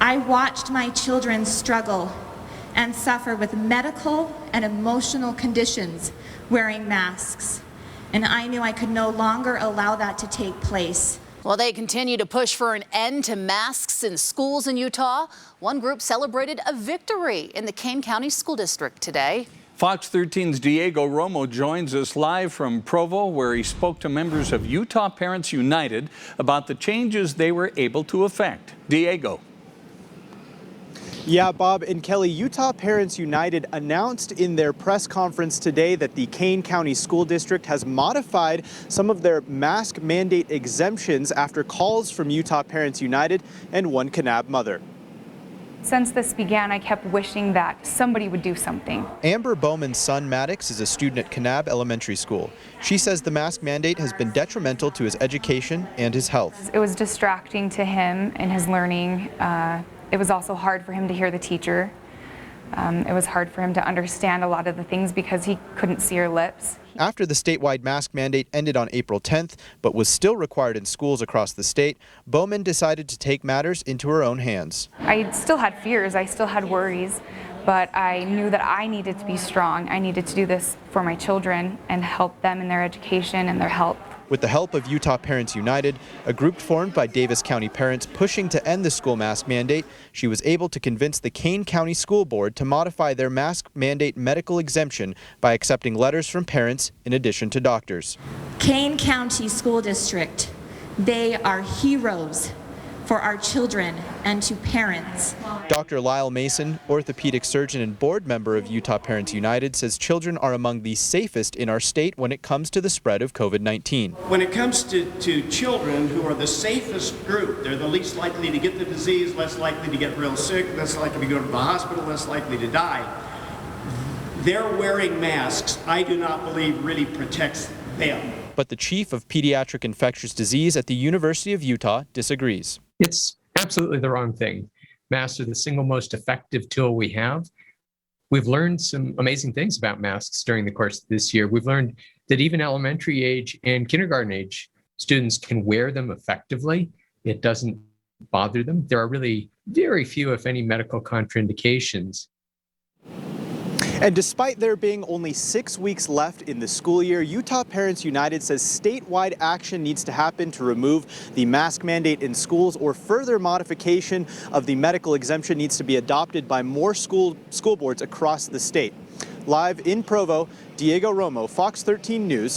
I watched my children struggle and suffer with medical and emotional conditions wearing masks, and I knew I could no longer allow that to take place. Well, they continue to push for an end to masks in schools in Utah. One group celebrated a victory in the Kane County School District today. Fox 13's Diego Romo joins us live from Provo, where he spoke to members of Utah Parents United about the changes they were able to effect. Diego. Yeah, Bob and Kelly, Utah Parents United announced in their press conference today that the Kane County School District has modified some of their mask mandate exemptions after calls from Utah Parents United and one Kanab mother. Since this began, I kept wishing that somebody would do something. Amber Bowman's son, Maddox, is a student at Kanab Elementary School. She says the mask mandate has been detrimental to his education and his health. It was distracting to him and his learning. It was also hard for him to hear the teacher. It was hard for him to understand a lot of the things because he couldn't see her lips. After the statewide mask mandate ended on April 10th, but was still required in schools across the state, Bowman decided to take matters into her own hands. I still had fears, I still had worries, but I knew that I needed to be strong. I needed to do this for my children and help them in their education and their health. With the help of Utah Parents United, a group formed by Davis County parents pushing to end the school mask mandate, she was able to convince the Kane County School Board to modify their mask mandate medical exemption by accepting letters from parents in addition to doctors. Kane County School District, they are heroes for our children and to parents. Dr. Lyle Mason, orthopedic surgeon and board member of Utah Parents United, says children are among the safest in our state when it comes to the spread of COVID-19. When it comes to children who are the safest group, they're the least likely to get the disease, less likely to get real sick, less likely to go to the hospital, less likely to die. They're wearing masks, I do not believe really protects them. But the chief of pediatric infectious disease at the University of Utah disagrees. It's absolutely the wrong thing. Masks are the single most effective tool we have. We've learned some amazing things about masks during the course of this year. We've learned that even elementary age and kindergarten age students can wear them effectively. It doesn't bother them. There are really very few, if any, medical contraindications. And despite there being only 6 weeks left in the school year, Utah Parents United says statewide action needs to happen to remove the mask mandate in schools, or further modification of the medical exemption needs to be adopted by more school boards across the state. Live in Provo, Diego Romo, Fox 13 News.